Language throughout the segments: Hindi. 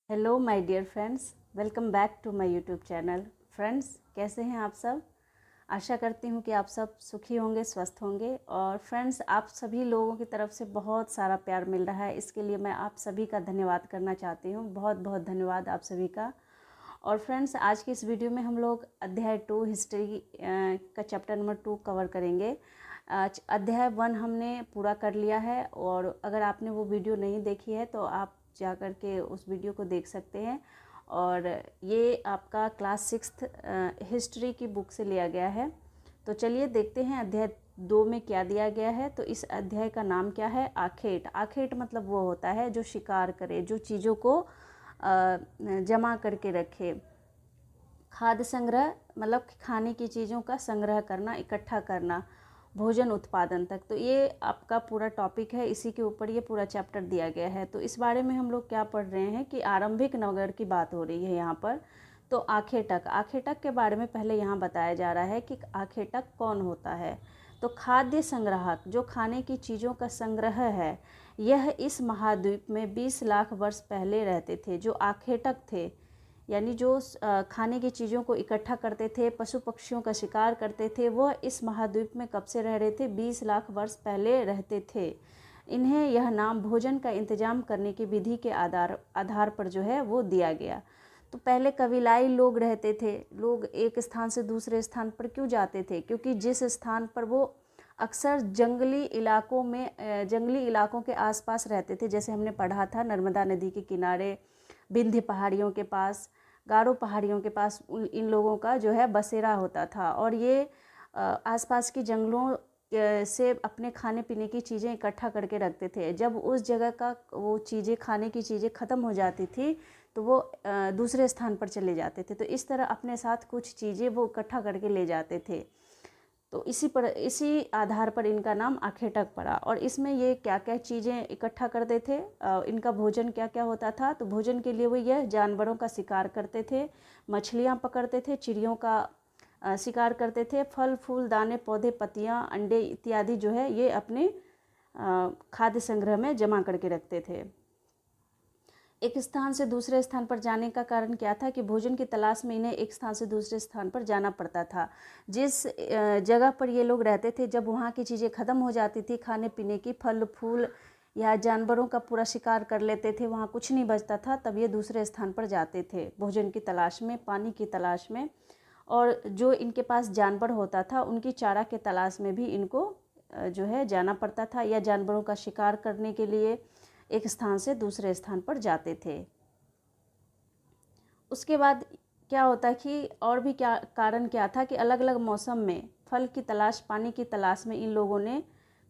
Hello my dear friends, welcome back to my YouTube channel. Friends, कैसे हैं आप सब? आशा करती हूँ कि आप सब सुखी होंगे, स्वस्थ होंगे। और फ्रेंड्स, आप सभी लोगों की तरफ से बहुत सारा प्यार मिल रहा है, इसके लिए मैं आप सभी का धन्यवाद करना चाहती हूँ। बहुत बहुत धन्यवाद आप सभी का। और फ्रेंड्स, आज की इस वीडियो में हम लोग अध्याय 2 हिस्ट्री का चैप्टर नंबर 2 कवर करेंगे। अध्याय 1 हमने पूरा कर लिया है, और अगर आपने वो वीडियो नहीं देखी है तो आप जा कर के उस वीडियो को देख सकते हैं। और ये आपका क्लास 6 हिस्ट्री की बुक से लिया गया है। तो चलिए देखते हैं अध्याय 2 में क्या दिया गया है। तो इस अध्याय का नाम क्या है? आखेट। आखेट मतलब वो होता है जो शिकार करे, जो चीज़ों को जमा करके रखे। खाद्य संग्रह मतलब खाने की चीज़ों का संग्रह करना, इकट्ठा करना, भोजन उत्पादन तक। तो ये आपका पूरा टॉपिक है, इसी के ऊपर ये पूरा चैप्टर दिया गया है। तो इस बारे में हम लोग क्या पढ़ रहे हैं कि आरंभिक नगर की बात हो रही है यहाँ पर। तो आखेटक, आखेटक के बारे में पहले यहाँ बताया जा रहा है कि आखेटक कौन होता है। तो खाद्य संग्राहक, जो खाने की चीज़ों का संग्रह है, यह इस महाद्वीप में 20 लाख वर्ष पहले रहते थे। जो आखेटक थे यानी जो खाने की चीज़ों को इकट्ठा करते थे, पशु पक्षियों का शिकार करते थे, वह इस महाद्वीप में कब से रह रहे थे? 20 लाख वर्ष पहले रहते थे। इन्हें यह नाम भोजन का इंतजाम करने की विधि के आधार पर जो है वो दिया गया। तो पहले कबीलाई लोग रहते थे। लोग एक स्थान से दूसरे स्थान पर क्यों जाते थे? क्योंकि जिस स्थान पर वो अक्सर जंगली इलाकों में जंगली इलाकों के आसपास रहते थे, जैसे हमने पढ़ा था नर्मदा नदी के किनारे, विंध्य पहाड़ियों के पास, गारो पहाड़ियों के पास इन लोगों का जो है बसेरा होता था। और ये आसपास की जंगलों से अपने खाने पीने की चीज़ें इकट्ठा करके रखते थे। जब उस जगह का वो चीज़ें, खाने की चीज़ें ख़त्म हो जाती थी तो वो दूसरे स्थान पर चले जाते थे। तो इस तरह अपने साथ कुछ चीज़ें वो इकट्ठा करके ले जाते थे। तो इसी आधार पर इनका नाम आखेटक पड़ा। और इसमें ये क्या क्या चीज़ें इकट्ठा करते थे, इनका भोजन क्या क्या होता था? तो भोजन के लिए वो यह जानवरों का शिकार करते थे, मछलियाँ पकड़ते थे, चिड़ियों का शिकार करते थे, फल फूल, दाने, पौधे, पत्तियाँ, अंडे इत्यादि जो है ये अपने खाद्य संग्रह में जमा करके रखते थे। एक स्थान से दूसरे स्थान पर जाने का कारण क्या था? कि भोजन की तलाश में इन्हें एक स्थान से दूसरे स्थान पर जाना पड़ता था। जिस जगह पर ये लोग रहते थे, जब वहाँ की चीज़ें ख़त्म हो जाती थी, खाने पीने की, फल फूल या जानवरों का पूरा शिकार कर लेते थे, वहाँ कुछ नहीं बचता था, तब ये दूसरे स्थान पर जाते थे भोजन की तलाश में, पानी की तलाश में। और जो इनके पास जानवर होता था, उनकी चारा के तलाश में भी इनको जो है जाना पड़ता था, या जानवरों का शिकार करने के लिए एक स्थान से दूसरे स्थान पर जाते थे। उसके बाद क्या होता कि और भी क्या कारण क्या था कि अलग अलग मौसम में फल की तलाश, पानी की तलाश में इन लोगों ने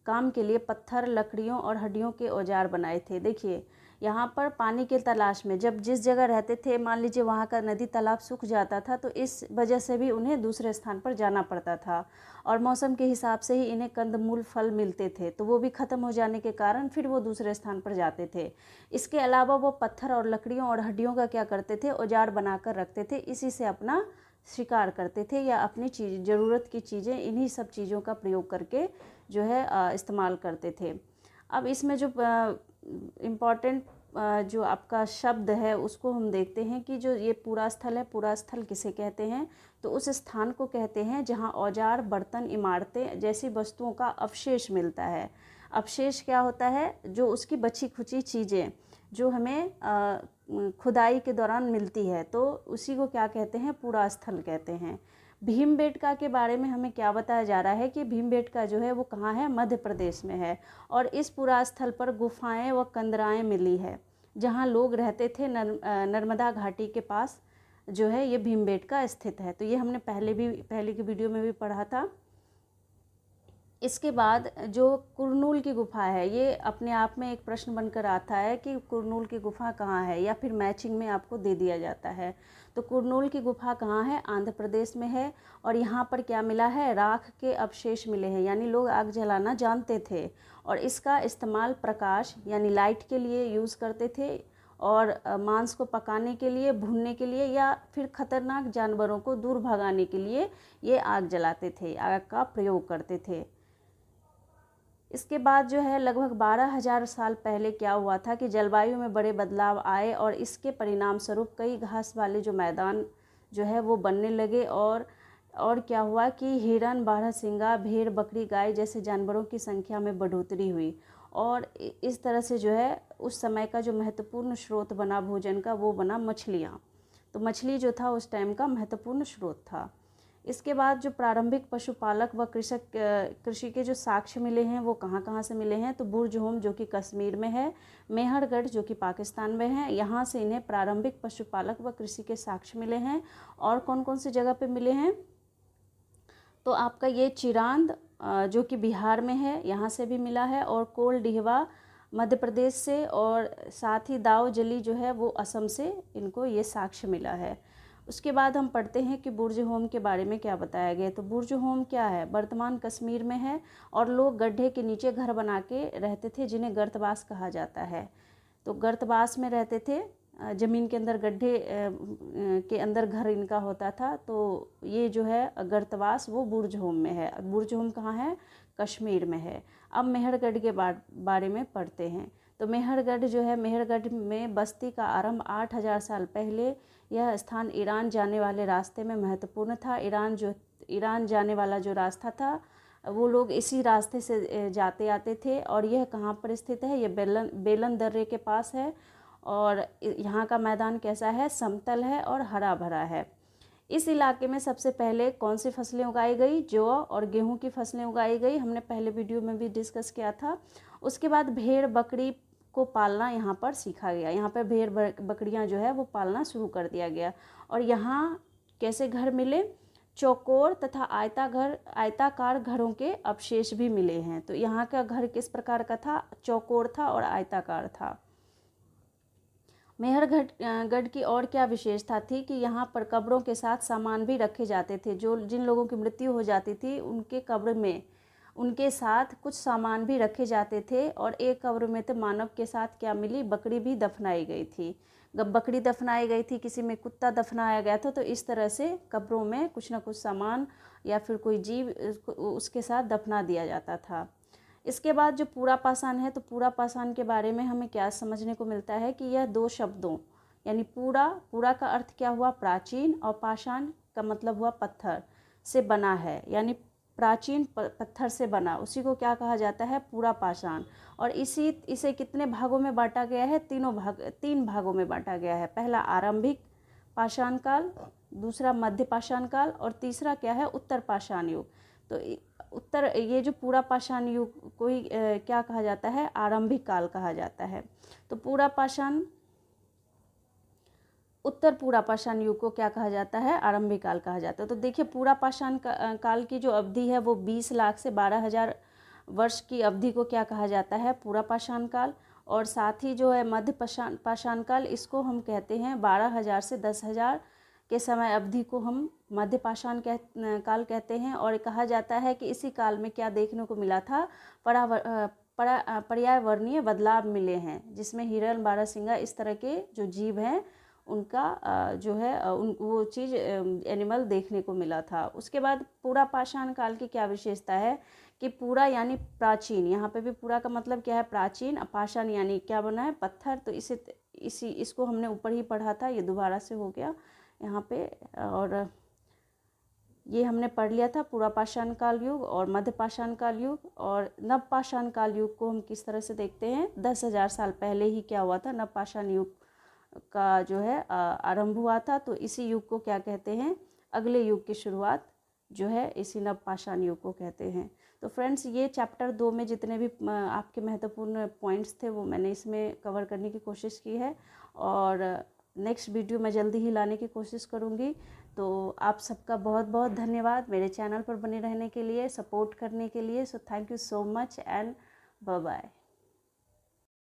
काम के लिए पत्थर, लकड़ियों और हड्डियों के औजार बनाए थे। देखिए, यहाँ पर पानी की तलाश में जब जिस जगह रहते थे, मान लीजिए वहाँ का नदी तालाब सूख जाता था, तो इस वजह से भी उन्हें दूसरे स्थान पर जाना पड़ता था। और मौसम के हिसाब से ही इन्हें कंदमूल, फल मिलते थे, तो वो भी ख़त्म हो जाने के कारण फिर वो दूसरे स्थान पर जाते थे। इसके अलावा वो पत्थर और लकड़ियों और हड्डियों का क्या करते थे? औजार बनाकर रखते थे। इसी से अपना शिकार करते थे, या अपनी चीज़, ज़रूरत की चीज़ें, इन्हीं सब चीज़ों का प्रयोग करके जो है इस्तेमाल करते थे। अब इसमें जो इम्पॉर्टेंट जो आपका शब्द है उसको हम देखते हैं कि जो ये पूरा स्थल है, पूरा स्थल किसे कहते हैं? तो उस स्थान को कहते हैं जहाँ औजार, बर्तन, इमारतें जैसी वस्तुओं का अवशेष मिलता है। अवशेष क्या होता है? जो उसकी बची खुची चीज़ें जो हमें खुदाई के दौरान मिलती है, तो उसी को क्या कहते हैं? पूरा स्थल कहते हैं। भीमबेटका के बारे में हमें क्या बताया जा रहा है कि भीमबेटका जो है वो कहाँ है? मध्य प्रदेश में है। और इस पूरा स्थल पर गुफाएं व कंदराएं मिली है, जहाँ लोग रहते थे। नर्मदा घाटी के पास जो है ये भीमबेटका स्थित है। तो ये हमने पहले की वीडियो में भी पढ़ा था। इसके बाद जो कुरनूल की गुफा है, ये अपने आप में एक प्रश्न बनकर आता है कि कुरनूल की गुफा कहाँ है, या फिर मैचिंग में आपको दे दिया जाता है। तो कुरनूल की गुफा कहाँ है? आंध्र प्रदेश में है। और यहाँ पर क्या मिला है? राख के अवशेष मिले हैं, यानी लोग आग जलाना जानते थे, और इसका इस्तेमाल प्रकाश यानी लाइट के लिए यूज़ करते थे, और मांस को पकाने के लिए, भूनने के लिए, या फिर खतरनाक जानवरों को दूर भगाने के लिए ये आग जलाते थे, आग का प्रयोग करते थे। इसके बाद जो है लगभग 12,000 साल पहले क्या हुआ था कि जलवायु में बड़े बदलाव आए और इसके परिणाम स्वरूप कई घास वाले जो मैदान जो है वो बनने लगे। और क्या हुआ कि हिरन, बारहसिंगा, भेड़, बकरी, गाय जैसे जानवरों की संख्या में बढ़ोतरी हुई। और इस तरह से जो है उस समय का जो महत्वपूर्ण स्रोत बना भोजन का, वो बना मछलियाँ। तो मछली जो था उस टाइम का महत्वपूर्ण स्रोत था। इसके बाद जो प्रारंभिक पशुपालक व कृषि के जो साक्ष्य मिले हैं वो कहाँ कहाँ से मिले हैं, तो बुर्ज होम जो कि कश्मीर में है, मेहरगढ़ जो कि पाकिस्तान में है, यहाँ से इन्हें प्रारंभिक पशुपालक व कृषि के साक्ष्य मिले हैं। और कौन कौन सी जगह पे मिले हैं, तो आपका ये चिरांद जो कि बिहार में है, यहाँ से भी मिला है, और कोल डिहवा मध्य प्रदेश से, और साथ ही दावजली जो है वो असम से इनको ये साक्ष्य मिला है। उसके बाद हम पढ़ते हैं कि बुर्ज होम के बारे में क्या बताया गया। तो बुर्ज होम क्या है, वर्तमान कश्मीर में है, और लोग गड्ढे के नीचे घर बना के रहते थे जिन्हें गर्तवास कहा जाता है। तो गर्तवास में रहते थे, ज़मीन के अंदर गड्ढे के अंदर घर इनका होता था। तो ये जो है गर्तवास वो बुर्ज होम में है। बुर्ज होम कहाँ है, कश्मीर में है। अब मेहरगढ़ के बारे में पढ़ते हैं। तो मेहरगढ़ जो है, मेहरगढ़ में बस्ती का आरंभ 8,000 साल पहले। यह स्थान ईरान जाने वाले रास्ते में महत्वपूर्ण था। ईरान जाने वाला जो रास्ता था वो लोग इसी रास्ते से जाते आते थे। और यह कहाँ पर स्थित है, ये बेलन दर्रे के पास है। और यहाँ का मैदान कैसा है, समतल है और हरा भरा है। इस इलाके में सबसे पहले कौन सी फसलें उगाई गई, जौ और गेहूं की फसलें उगाई गई, हमने पहले वीडियो में भी डिस्कस किया था। उसके बाद भेड़ बकरी को पालना यहाँ पर सीखा गया। यहाँ पर भेड़ बकरियाँ जो है वो पालना शुरू कर दिया गया। और यहाँ कैसे घर मिले, चौकोर तथा आयताकार घरों के अवशेष भी मिले हैं। तो यहाँ का घर किस प्रकार का था, चौकोर था और आयताकार था। मेहरगढ़ की और क्या विशेषता थी कि यहाँ पर कब्रों के साथ सामान भी रखे जाते थे। जिन लोगों की मृत्यु हो जाती थी उनके कब्र में उनके साथ कुछ सामान भी रखे जाते थे। और एक कब्र में तो मानव के साथ क्या मिली, बकरी भी दफनाई गई थी। बकरी दफनाई गई थी, किसी में कुत्ता दफनाया गया था। तो इस तरह से कब्रों में कुछ ना कुछ सामान या फिर कोई जीव उसके साथ दफना दिया जाता था। इसके बाद जो पूरा पाषाण है, तो पूरा पाषाण के बारे में हमें क्या समझने को मिलता है कि यह दो शब्दों यानी पूरा का अर्थ क्या हुआ, प्राचीन, और पाषाण का मतलब हुआ पत्थर से बना है। यानी प्राचीन पत्थर से बना, उसी को क्या कहा जाता है, पूरा पाषाण। और इसे कितने भागों में बांटा गया है, तीन भागों में बांटा गया है। पहला आरंभिक पाषाण काल, दूसरा मध्य पाषाण काल, और तीसरा क्या है, उत्तर पाषाण युग। तो ये जो पूरा पाषाण युग को ही क्या कहा जाता है, आरंभिक काल कहा जाता है। तो उत्तर पूरा पाषाण युग को क्या कहा जाता है, आरंभिक काल कहा जाता है। तो देखिए पूरा पाषाण काल की जो अवधि है वो 20 लाख से 12,000 वर्ष की अवधि को क्या कहा जाता है, पूरा पाषाण काल। और साथ ही जो है मध्य पाषाण काल, इसको हम कहते हैं 12,000 से 10,000 के समय अवधि को हम मध्य पाषाण काल कहते हैं। और कहा जाता है कि इसी काल में क्या देखने को मिला था, पर्यावरणीय बदलाव मिले हैं, जिसमें हिरन, बारहसिंगा इस तरह के जो जीव हैं उनका जो है वो चीज़ एनिमल देखने को मिला था। उसके बाद पूरा पाषाण काल की क्या विशेषता है कि पूरा यानी प्राचीन, यहाँ पे भी पूरा का मतलब क्या है, प्राचीन, पाषाण यानी क्या बना है, पत्थर। तो इसको हमने ऊपर ही पढ़ा था, ये दोबारा से हो गया यहाँ पे। और ये हमने पढ़ लिया था पूरा पाषाण काल युग और मध्य पाषाण काल युग। और नव पाषाण काल युग को हम किस तरह से देखते हैं, 10,000 साल पहले ही क्या हुआ था, नव पाषाण युग का जो है आरंभ हुआ था। तो इसी युग को क्या कहते हैं, अगले युग की शुरुआत जो है इसी नव पाषाण युग को कहते हैं। तो फ्रेंड्स, ये चैप्टर 2 में जितने भी आपके महत्वपूर्ण पॉइंट्स थे वो मैंने इसमें कवर करने की कोशिश की है। और नेक्स्ट वीडियो मैं जल्दी ही लाने की कोशिश करूँगी। तो आप सबका बहुत बहुत धन्यवाद मेरे चैनल पर बने रहने के लिए, सपोर्ट करने के लिए। So thank you so much and bye bye.